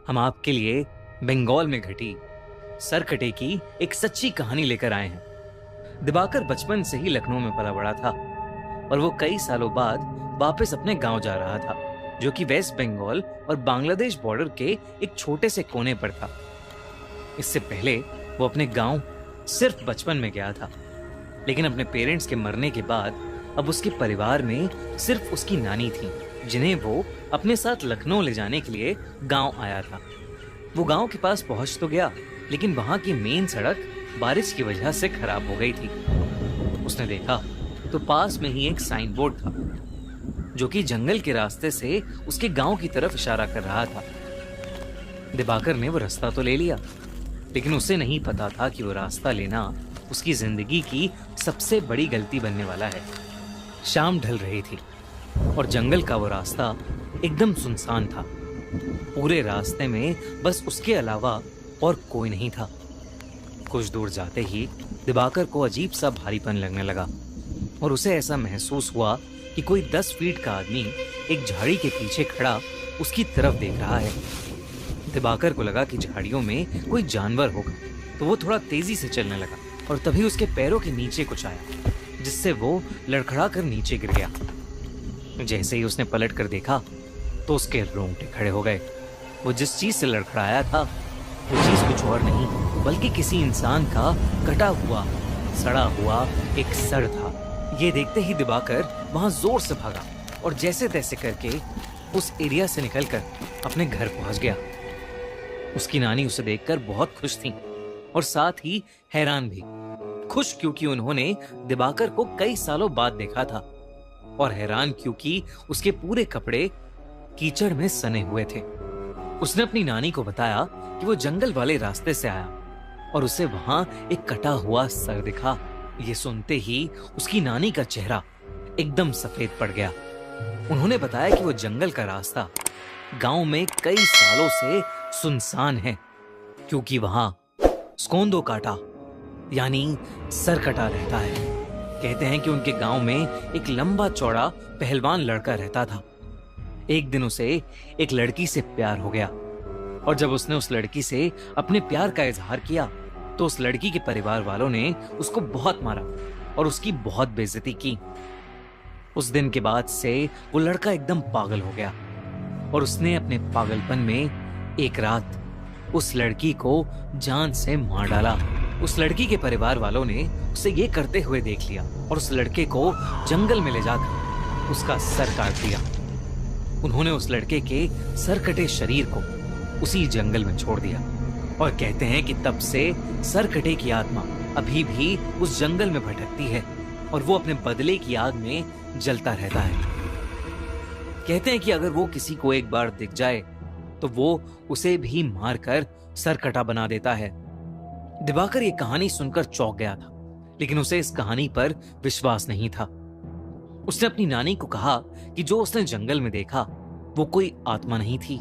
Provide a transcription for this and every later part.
हम आपके लिए बंगाल में घटी सरकटे की एक सच्ची कहानी लेकर आए हैं। दिवाकर बचपन से ही लखनऊ में पला बड़ा था और वो कई सालों बाद वापस अपने गांव जा रहा था, जो कि वेस्ट बंगाल और बांग्लादेश बॉर्डर के एक छोटे से कोने पर था। इससे पहले वो अपने गांव सिर्फ बचपन में गया था, लेकिन अपने पेरेंट्स के मरने के बाद अब उसके परिवार में सिर्फ उसकी नानी थी, जिन्हें वो अपने साथ लखनऊ ले जाने के लिए गांव आया था। वो गांव के पास पहुंच तो गया, लेकिन वहां की मेन सड़क बारिश की वजह से खराब हो गई थी। उसने देखा तो पास में ही एक साइन बोर्ड था, जो कि जंगल के रास्ते से उसके गांव की तरफ इशारा कर रहा था। दिवाकर ने वो रास्ता तो ले लिया, लेकिन उसे नहीं पता था कि वो रास्ता लेना उसकी जिंदगी की सबसे बड़ी गलती बनने वाला है। शाम ढल रही थी और जंगल का वो रास्ता एकदम सुनसान था। पूरे रास्ते में बस उसके अलावा और कोई नहीं था। कुछ दूर जाते ही दिवाकर को अजीब सा भारीपन लगने लगा और उसे ऐसा महसूस हुआ कि कोई 10 फीट का आदमी एक झाड़ी के पीछे खड़ा उसकी तरफ देख रहा है। दिवाकर को लगा कि झाड़ियों में कोई जानवर होगा, तो वो थोड़ा तेजी से चलने लगा और तभी उसके पैरों के नीचे कुछ आया, जिससे वो लड़खड़ा कर नीचे गिर गया। जैसे ही उसने पलट कर देखा तो उसके रोंगटे खड़े हो गए। वो जिस चीज से लड़खड़ाया था वो चीज कुछ और नहीं बल्कि किसी इंसान का कटा हुआ सड़ा हुआ एक सर था। ये देखते ही दिवाकर वहां जोर से भागा और जैसे तैसे करके उस एरिया से निकलकर अपने घर पहुंच गया। उसकी नानी उसे देखकर बहुत खुश थी और साथ ही हैरान भी। खुश क्योंकि उन्होंने दिवाकर को कई सालों बाद देखा था, और हैरान क्योंकि उसके पूरे कपड़े कीचड़ में सने हुए थे। उसने अपनी नानी को बताया कि वो जंगल वाले रास्ते से आया और उसे वहां एक कटा हुआ सर दिखा। ये सुनते ही उसकी नानी का चेहरा एकदम सफेद पड़ गया। उन्होंने बताया कि वो जंगल का रास्ता गांव में कई सालों से सुनसान है, क्योंकि वहां स्कोंदो काटा यानी सर कटा रहता है। कहते हैं कि उनके गांव में एक लंबा चौड़ा पहलवान लड़का रहता था। एक दिन उसे एक लड़की से प्यार हो गया और जब उसने उस लड़की से अपने प्यार का इजहार किया तो उस लड़की के परिवार वालों ने उसको बहुत मारा और उसकी बहुत बेइज्जती की। उस दिन के बाद से वो लड़का एकदम पागल हो गया और उसने अपने पागलपन में एक रात उस लड़की को जान से मार डाला। उस लड़की के परिवार वालों ने उसे ये करते हुए देख लिया और उस लड़के को जंगल में ले जाकर उसका सर काट दिया। उन्होंने उस लड़के के सर कटे शरीर को उसी जंगल में छोड़ दिया और कहते हैं कि तब से सर कटे की आत्मा अभी भी उस जंगल में भटकती है और वो अपने बदले की आग में जलता रहता है। कहते हैं कि अगर वो किसी को एक बार दिख जाए तो वो उसे भी मारकर सर कटा बना देता है। दिवाकर ये कहानी सुनकर चौंक गया था, लेकिन उसे इस कहानी पर विश्वास नहीं था। उसने अपनी नानी को कहा कि जो उसने जंगल में देखा वो कोई आत्मा नहीं थी,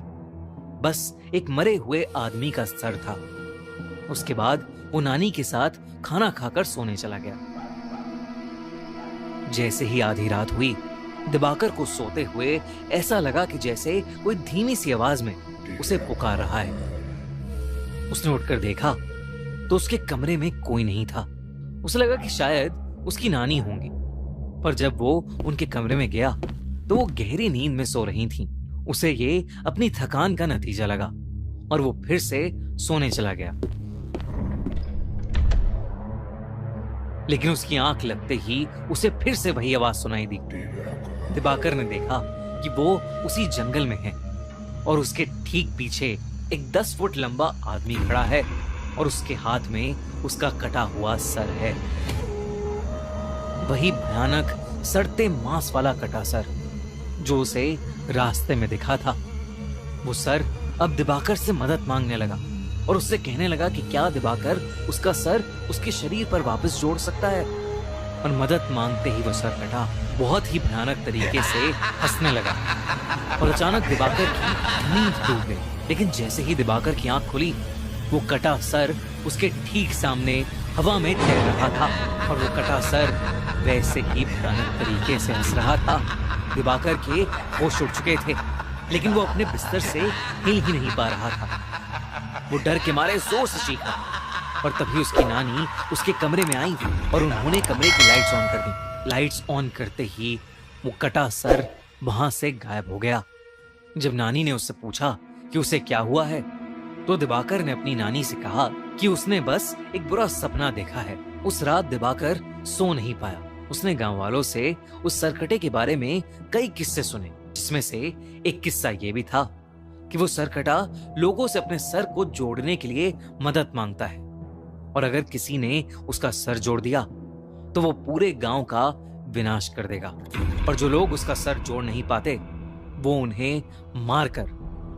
बस एक मरे हुए आदमी का सर था। उसके बाद वो नानी के साथ खाना खाकर सोने चला गया। जैसे ही आधी रात हुई, दिवाकर को सोते हुए ऐसा लगा कि जैसे कोई धीमी सी आवाज में उसे पुकार रहा है। उसने उठकर देखा तो उसके कमरे में कोई नहीं था। उसे लगा कि शायद उसकी नानी होंगी, पर जब वो उनके कमरे में गया तो वो गहरी नींद में सो रही थीं। उसे ये अपनी थकान का नतीजा लगा और वो फिर से सोने चला गया। लेकिन उसकी आंख लगते ही उसे फिर से वही आवाज सुनाई दी। दिवाकर ने देखा कि वो उसी जंगल में है और उसके ठीक पीछे एक 10 फुट लंबा आदमी खड़ा है और उसके हाथ में उसका कटा हुआ सर है। वही भयानक सड़ते मांस वाला कटा सर जो उसे रास्ते में दिखा था। वो सर अब दिवाकर से मदद मांगने लगा और उससे कहने लगा कि क्या दिवाकर उसका सर उसके शरीर पर वापस जोड़ सकता है। और मदद मांगते ही वो सर कटा बहुत ही भयानक तरीके से हंसने लगा और अचानक दिवाकर की नींद टूट गई। लेकिन जैसे ही दिवाकर की आंख खुली, वो कटा सर उसके ठीक सामने हवा में तैर रहा था और वो कटा सर वैसे ही भयानक तरीके से हंस रहा था। दिवाकर के होश उड़ चुके थे, लेकिन वो अपने बिस्तर से हिल ही नहीं पा रहा था। वो डर के मारे जोर से चीखा और तभी उसकी नानी उसके कमरे में आई और उन्होंने कमरे की लाइट्स ऑन कर दी। लाइट्स ऑन करते ही वो कटा सर वहां से गायब हो गया। जब नानी ने उससे पूछा कि उसे क्या हुआ है, तो दिवाकर ने अपनी नानी से कहा कि उसने बस एक बुरा सपना देखा है। उस रात दिवाकर सो नहीं पाया। उसने गांव वालों से उस सरकटे के बारे में कई किस्से सुने, जिसमें से एक किस्सा ये भी था कि वो सरकटा लोगों से अपने सर को जोड़ने के लिए मदद मांगता है और अगर किसी ने उसका सर जोड़ दिया तो वो पूरे गांव का विनाश कर देगा और जो लोग उसका सर जोड़ नहीं पाते वो उन्हें मारकर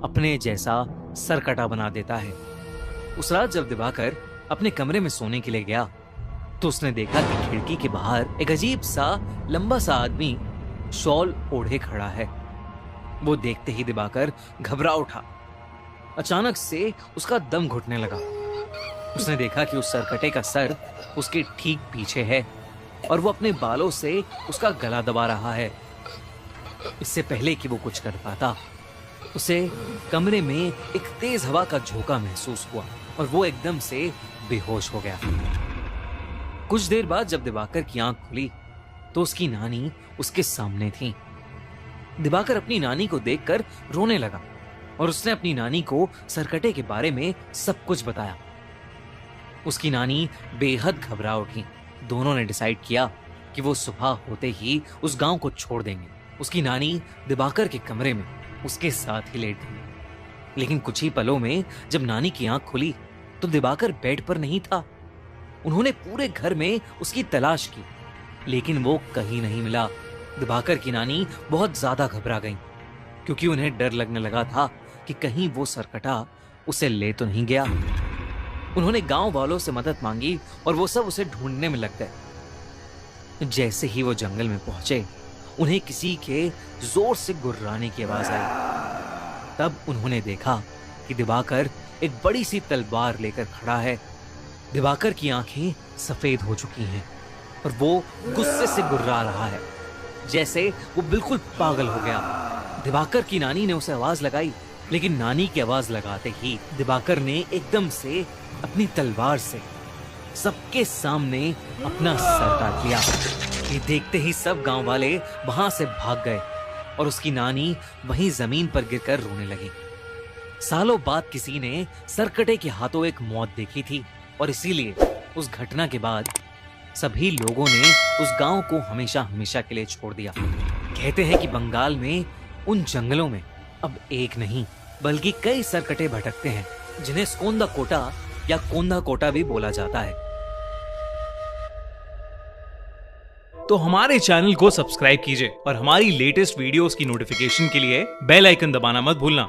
अपने जैसा सरकटा बना देता है। उस रात जब दिवाकर अपने कमरे में सोने के लिए गया तो उसने देखा कि खिड़की के बाहर एक अजीब सा लंबा सा आदमी शॉल ओढ़े खड़ा है। वो देखते ही दिवाकर घबरा उठा। अचानक से उसका दम घुटने लगा। उसने देखा कि उस सरकटे का सर उसके ठीक पीछे है और वो अपने बालों से उसका गला दबा रहा है। इससे पहले कि वो कुछ कर पाता, उसे कमरे में एक तेज हवा का झोंका महसूस हुआ और वो एकदम से बेहोश हो गया। कुछ देर बाद जब दिवाकर की आंख खुली तो उसकी नानी उसके सामने थी। दिवाकर अपनी नानी को देखकर रोने लगा और उसने अपनी नानी को सरकटे के बारे में सब कुछ बताया। उसकी नानी बेहद घबरा उठी। दोनों ने डिसाइड किया कि वो सुबह होते ही उस गांव को छोड़ देंगे। उसकी नानी दिवाकर के कमरे में उसके साथ ही लेट गई। लेकिन कुछ ही पलों में जब नानी की आंख खुली तो दिवाकर बेड पर नहीं था। उन्होंने पूरे घर में उसकी तलाश की लेकिन वो कहीं नहीं मिला। दिवाकर की नानी बहुत ज्यादा घबरा गई क्योंकि उन्हें डर लगने लगा था कि कहीं वो सरकटा उसे ले तो नहीं गया। उन्होंने गांव वालों से मदद मांगी और वो सब उसे ढूंढने में लग गए। जैसे ही वो जंगल में पहुंचे उन्हें किसी के जोर से गुर्राने की आवाज आई। तब उन्होंने देखा कि दिवाकर एक बड़ी सी तलवार लेकर खड़ा है। दिवाकर की आंखें सफेद हो चुकी हैं और वो गुस्से से गुर्रा रहा है, जैसे वो बिल्कुल पागल हो गया। दिवाकर की नानी ने उसे आवाज लगाई लेकिन नानी की आवाज लगाते ही दिवाकर ने एकदम से अपनी तलवार से सबके सामने अपना सर काट लिया। ये देखते ही सब गांव वाले वहां से भाग गए और उसकी नानी वहीं जमीन पर गिरकर रोने लगी। सालों बाद किसी ने सरकटे के हाथों एक मौत देखी थी और इसीलिए उस घटना के बाद सभी लोगों ने उस गांव को हमेशा हमेशा के लिए छोड़ दिया। कहते हैं कि बंगाल में उन जंगलों में अब एक नहीं बल्कि कई सरकटे भटकते हैं जिन्हें स्कोंदा कोटा या कोंदा कोटा भी बोला जाता है। तो हमारे चैनल को सब्सक्राइब कीजिए और हमारी लेटेस्ट वीडियोस की नोटिफिकेशन के लिए बेल आइकन दबाना मत भूलना।